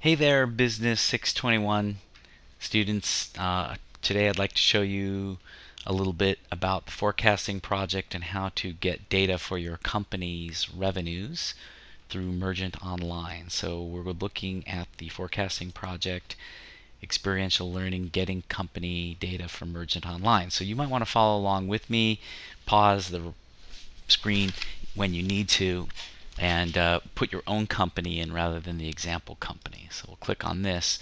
Hey there, Business 621 students. Today I'd like to show you a little bit about the forecasting project and how to get data for your company's revenues through Mergent Online. So we're looking at the forecasting project, experiential learning, getting company data from Mergent Online. So you might want to follow along with me, pause the screen when you need to, and put your own company in rather than the example company. So we'll click on this.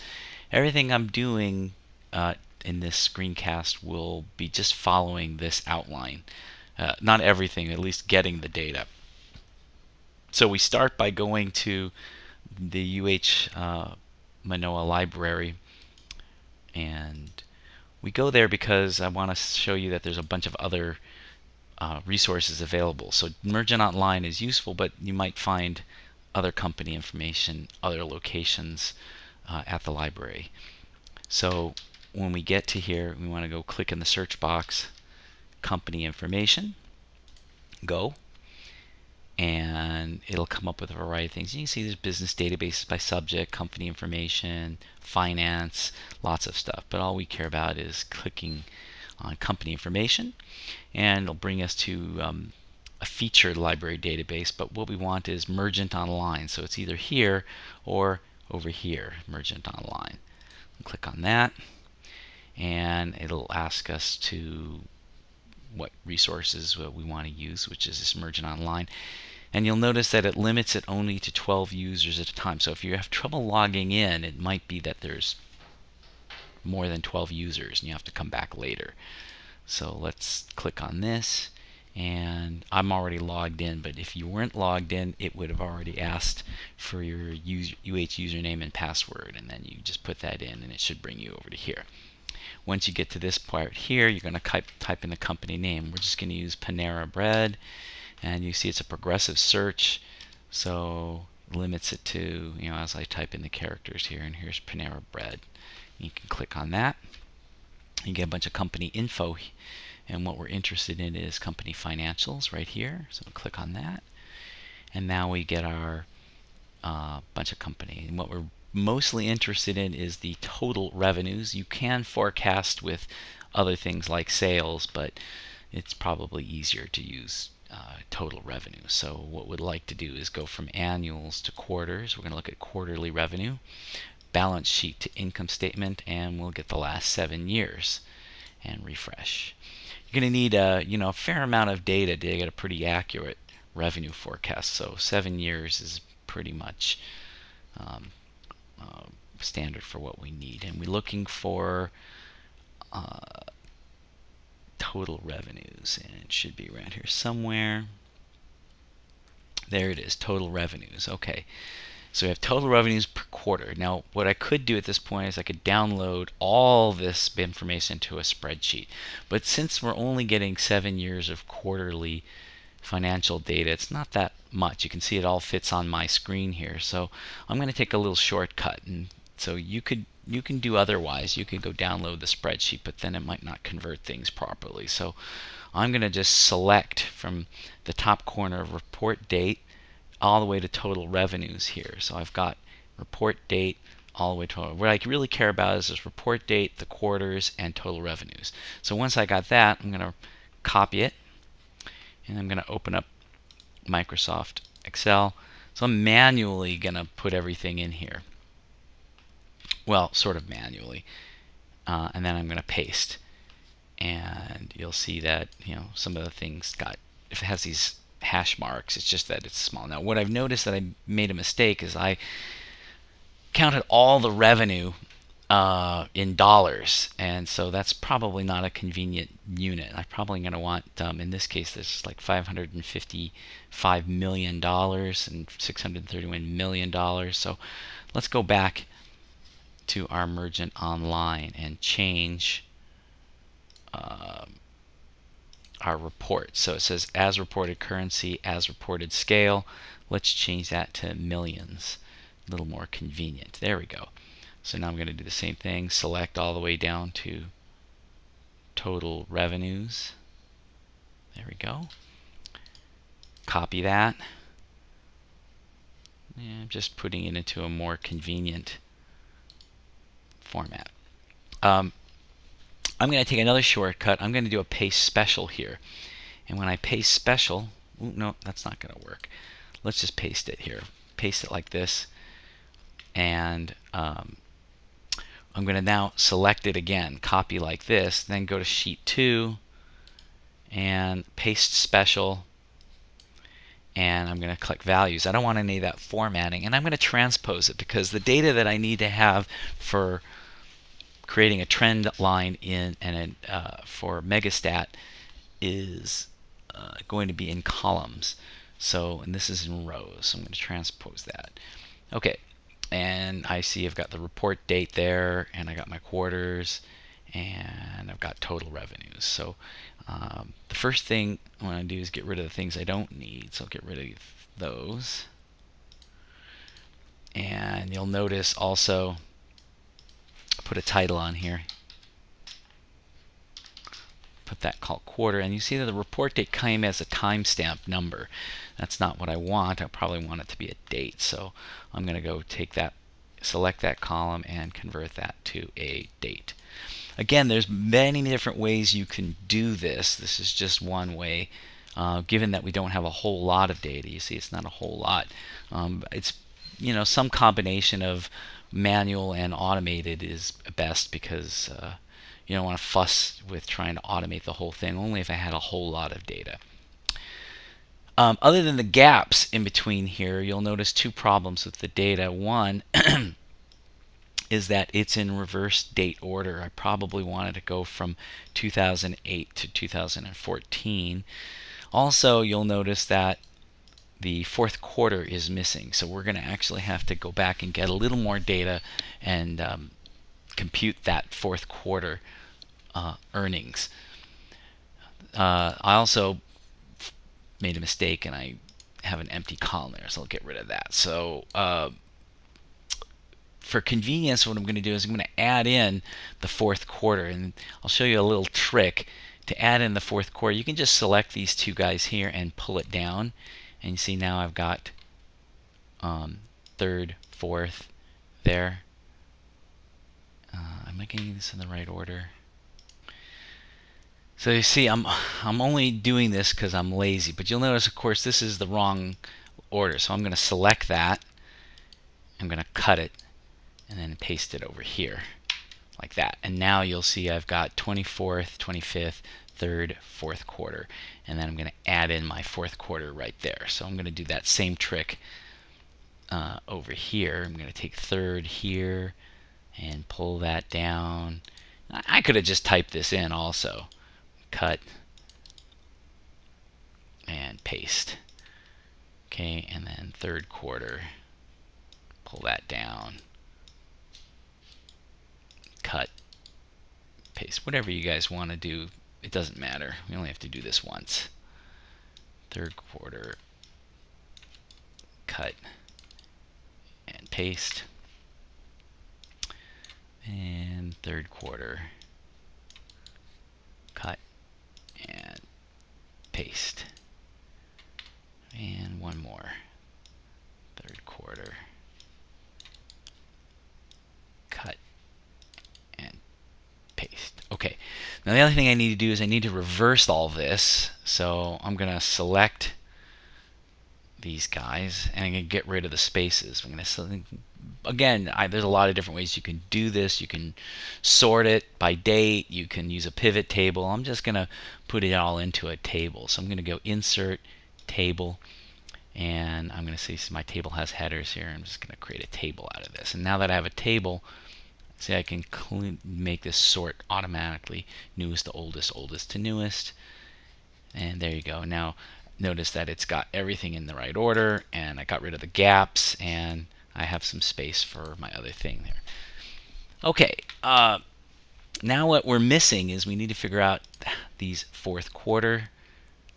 Everything I'm doing in this screencast will be just following this outline. Not everything, at least getting the data. So we start by going to the Manoa library, and we go there because I want to show you that there's a bunch of other resources available. So Mergent Online is useful, but you might find other company information, other locations at the library. So when we get to here, we want to go click in the search box, company information, go, and it'll come up with a variety of things. You can see there's business databases by subject, company information, finance, lots of stuff. But all we care about is clicking on company information, and it'll bring us to a featured library database. But what we want is Mergent Online, so it's either here or over here, Mergent Online. Click on that, and it'll ask us to what resources we want to use, which is this Mergent Online. And you'll notice that it limits it only to 12 users at a time. So if you have trouble logging in, it might be that there's more than 12 users and you have to come back later. So let's click on this, and I'm already logged in, but if you weren't logged in, it would have already asked for your UH username and password, and then you just put that in and it should bring you over to here. Once you get to this part here, you're going to type in the company name. We're just going to use Panera Bread, and you see it's a progressive search, so it limits it to, as I type in the characters here, and here's Panera Bread. You can click on that. You get a bunch of company info, and what we're interested in is company financials right here. So we'll click on that, and now we get our bunch of company. And what we're mostly interested in is the total revenues. You can forecast with other things like sales, but it's probably easier to use total revenue. So what we'd like to do is go from annuals to quarters. We're going to look at quarterly revenue, balance sheet to income statement, and we'll get the last 7 years, and refresh. You're going to need a fair amount of data to get a pretty accurate revenue forecast. So 7 years is pretty much standard for what we need. And we're looking for total revenues, and it should be around here somewhere. There it is, total revenues. Okay, so we have total revenues per quarter. Now what I could do at this point is I could download all this information to a spreadsheet, but since we're only getting 7 years of quarterly financial data, it's not that much. You can see it all fits on my screen here, so I'm going to take a little shortcut. And so you can do otherwise. You could go download the spreadsheet, but then it might not convert things properly. So I'm going to just select from the top corner of report date all the way to total revenues here. So I've got report date all the way to what I really care about is this report date, the quarters, and total revenues. So once I got that, I'm going to copy it, and I'm going to open up Microsoft Excel. So I'm manually going to put everything in here. Well, sort of manually. And then I'm going to paste. And you'll see that some of the things if it has these hash marks, it's just that it's small. Now what I've noticed that I made a mistake is I counted all the revenue in dollars, and so that's probably not a convenient unit. I'm probably going to want, in this case, there's like $555 million and $631 million. So let's go back to our Mergent Online and change our report. So it says as reported currency, as reported scale. Let's change that to millions. A little more convenient. There we go. So now I'm going to do the same thing, select all the way down to total revenues. There we go. Copy that. And I'm just putting it into a more convenient format. I'm going to take another shortcut. I'm going to do a paste special here. And when I paste special, ooh, no, that's not going to work. Let's just paste it here. Paste it like this. And I'm going to now select it again, copy like this, then go to sheet 2 and paste special. And I'm going to click values. I don't want any of that formatting. And I'm going to transpose it because the data that I need to have for creating a trend line in and for Megastat is going to be in columns. So, and this is in rows. So I'm going to transpose that. Okay, and I see I've got the report date there, and I got my quarters, and I've got total revenues. So the first thing I want to do is get rid of the things I don't need. So I'll get rid of those. And you'll notice also, put a title on here. Put that called quarter, and you see that the report date came as a timestamp number. That's not what I want. I probably want it to be a date. So I'm going to go take that, select that column, and convert that to a date. Again, there's many different ways you can do this. This is just one way. Given that we don't have a whole lot of data, you see it's not a whole lot. It's some combination of manual and automated is best because you don't want to fuss with trying to automate the whole thing, only if I had a whole lot of data. Other than the gaps in between here, you'll notice two problems with the data. One is that it's in reverse date order. I probably wanted to go from 2008 to 2014. Also, you'll notice that the fourth quarter is missing. So we're going to actually have to go back and get a little more data and compute that fourth quarter earnings. I also made a mistake and I have an empty column there, so I'll get rid of that. So for convenience, what I'm going to do is I'm going to add in the fourth quarter, and I'll show you a little trick to add in the fourth quarter. You can just select these two guys here and pull it down, and you see now I've got third, fourth there. Am I getting this in the right order? So you see, I'm only doing this because I'm lazy, but you'll notice, of course, this is the wrong order. So I'm going to select that. I'm going to cut it and then paste it over here like that. And now you'll see I've got 24th, 25th, 3rd, 4th quarter. And then I'm going to add in my 4th quarter right there. So I'm going to do that same trick over here. I'm going to take 3rd here and pull that down. I could have just typed this in also. Cut and paste. Okay, and then 3rd quarter. Pull that down. Cut, paste, whatever you guys want to do, it doesn't matter. We only have to do this once. 3rd quarter, cut and paste, and 3rd quarter, cut and paste, and one more. 3rd quarter, cut and paste. Okay, now the other thing I need to do is I need to reverse all this. So I'm going to select these guys and I'm going to get rid of the spaces. I'm going to again, there's a lot of different ways you can do this. You can sort it by date. You can use a pivot table. I'm just going to put it all into a table. So I'm going to go insert table, and I'm going to see my table has headers here. I'm just going to create a table out of this. And now that I have a table, see, I can make this sort automatically, newest to oldest, oldest to newest. And there you go. Now notice that it's got everything in the right order, and I got rid of the gaps, and I have some space for my other thing there. Okay, now what we're missing is we need to figure out these 4th quarter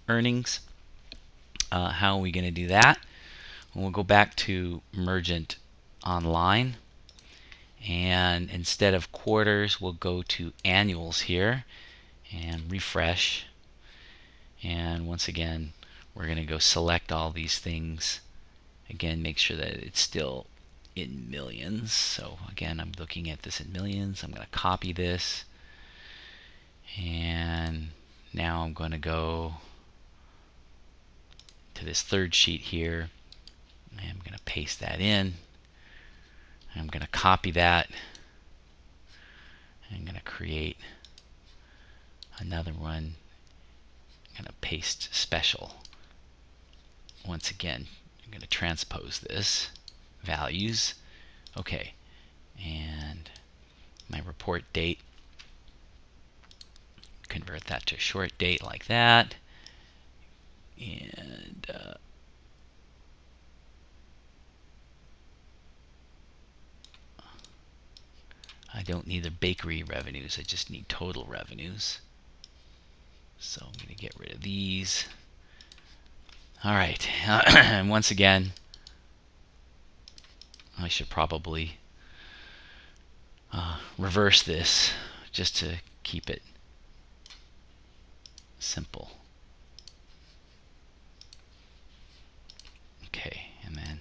earnings. How are we going to do that? We'll go back to Mergent Online, and instead of quarters, we'll go to annuals here and refresh. And once again, we're going to go select all these things. Again, make sure that it's still in millions. So again, I'm looking at this in millions. I'm going to copy this. And now I'm going to go to this third sheet here. And I'm going to paste that in. I'm going to copy that. I'm going to create another one. I'm going to paste special. Once again, I'm going to transpose this. Values. Okay. And my report date. Convert that to short date like that. And I don't need the bakery revenues. I just need total revenues. So I'm going to get rid of these. All right. And once again, I should probably reverse this just to keep it simple. Okay, and then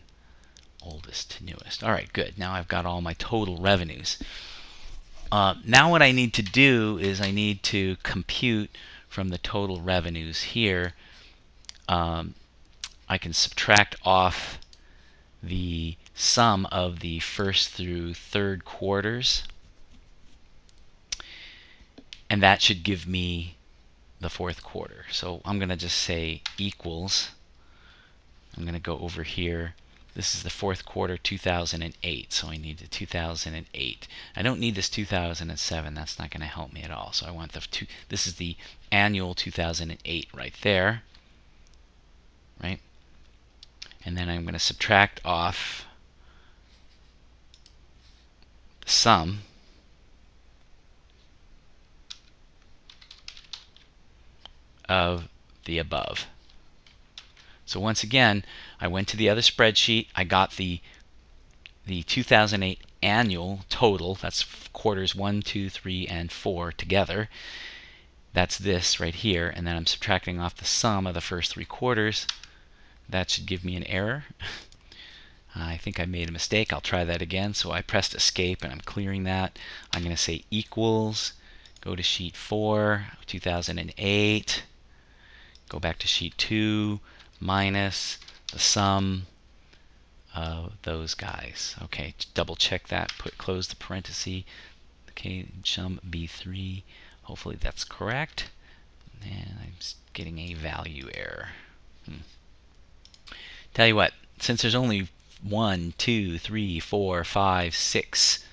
oldest to newest. All right, good. Now I've got all my total revenues. Now what I need to do is I need to compute from the total revenues here. I can subtract off the sum of the first through third quarters, and that should give me the fourth quarter. So I'm going to just say equals. I'm going to go over here. This is the fourth quarter 2008, so I need the 2008. I don't need this 2007. That's not going to help me at all. So I want the this is the annual 2008 right there, right? And then I'm going to subtract off the sum of the above. So once again, I went to the other spreadsheet. I got the 2008 annual total. That's quarters 1, 2, 3, and 4 together. That's this right here. And then I'm subtracting off the sum of the first 3 quarters. That should give me an error. I think I made a mistake. I'll try that again. So I pressed escape and I'm clearing that. I'm going to say equals. Go to sheet 4, 2008. Go back to sheet 2, minus the sum of those guys. Okay, double check that. Close the parenthesis. Okay, sum B3. Hopefully that's correct. And I'm getting a value error. Tell you what, since there's only 1, 2, 3, 4, 5, 6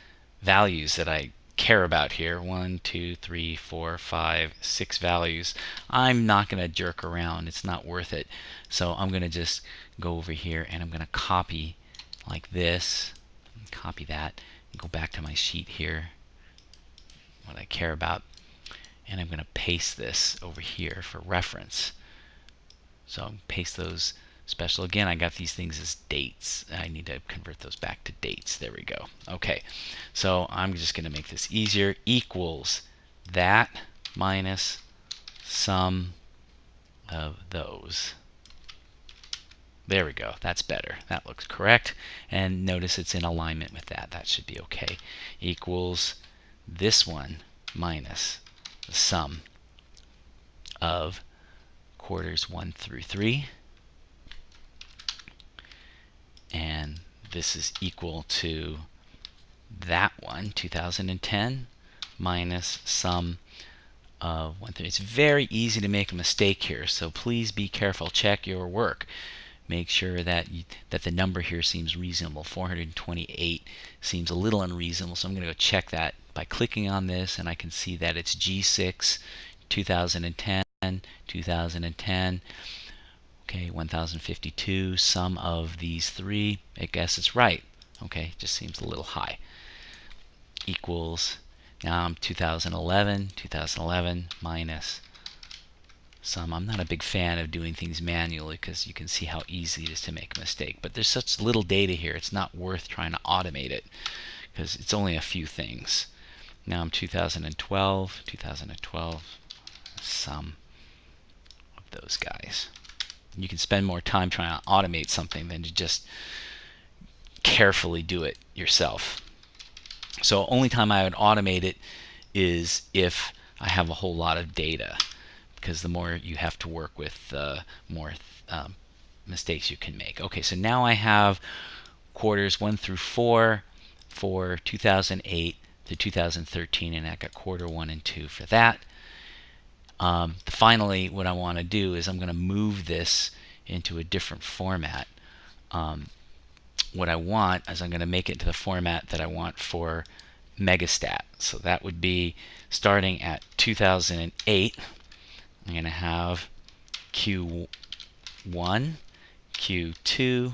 values that I care about here, 1, 2, 3, 4, 5, 6 values, I'm not going to jerk around. It's not worth it. So I'm going to just go over here and I'm going to copy like this, copy that, and go back to my sheet here, what I care about, and I'm going to paste this over here for reference. So I'll paste those special. Again, I got these things as dates. I need to convert those back to dates. There we go. Okay, so I'm just going to make this easier. Equals that minus sum of those. There we go. That's better. That looks correct. And notice it's in alignment with that. That should be okay. Equals this one minus the sum of quarters 1 through 3. And this is equal to that one, 2010, minus sum of 1 through. It's very easy to make a mistake here, so please be careful. Check your work. Make sure that the number here seems reasonable. 428 seems a little unreasonable, so I'm going to go check that by clicking on this, and I can see that it's G6, 2010, 2010. Okay, 1052, sum of these 3. I guess it's right. Okay, just seems a little high. Equals, now I'm 2011 minus sum. I'm not a big fan of doing things manually because you can see how easy it is to make a mistake. But there's such little data here, it's not worth trying to automate it because it's only a few things. Now I'm 2012, sum of those guys. You can spend more time trying to automate something than to just carefully do it yourself. So only time I would automate it is if I have a whole lot of data, because the more you have to work with, the more mistakes you can make. Okay, so now I have quarters 1 through 4 for 2008 to 2013, and I got quarter 1 and 2 for that. Finally, what I want to do is I'm going to move this into a different format. What I want is I'm going to make it to the format that I want for Megastat. So that would be starting at 2008. I'm going to have Q1, Q2,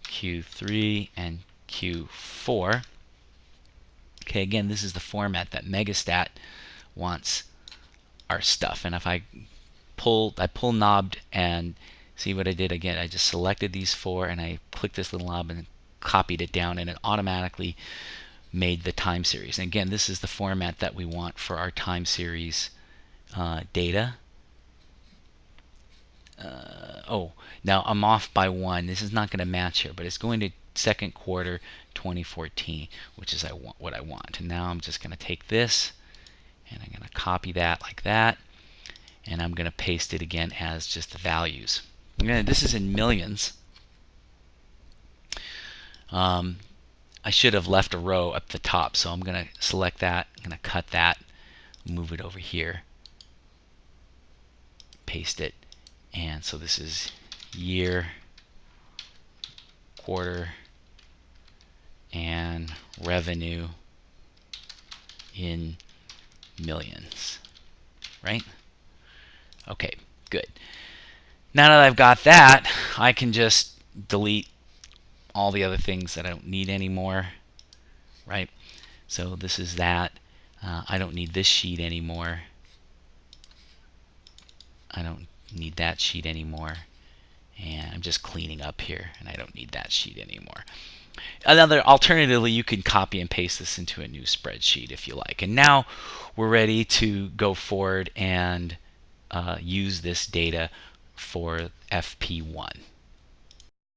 Q3, and Q4. Okay, again, this is the format that Megastat wants our stuff. And if I pull knobbed, and see what I did again, I just selected these 4 and I clicked this little knob and copied it down, and it automatically made the time series. And again, this is the format that we want for our time series data. Now I'm off by 1. This is not going to match here, but it's going to second quarter 2014, which is what I want. And now I'm just going to take this and I'm going to copy that like that, and I'm going to paste it again as just the values. This is in millions. I should have left a row up the top, so I'm going to select that. I'm going to cut that, move it over here, paste it, and so this is year, quarter, and revenue in millions, right? Okay, good. Now that I've got that, I can just delete all the other things that I don't need anymore, right? So this is that. I don't need this sheet anymore. I don't need that sheet anymore. And I'm just cleaning up here, and I don't need that sheet anymore. Alternatively, you can copy and paste this into a new spreadsheet if you like. And now we're ready to go forward and use this data for FP1.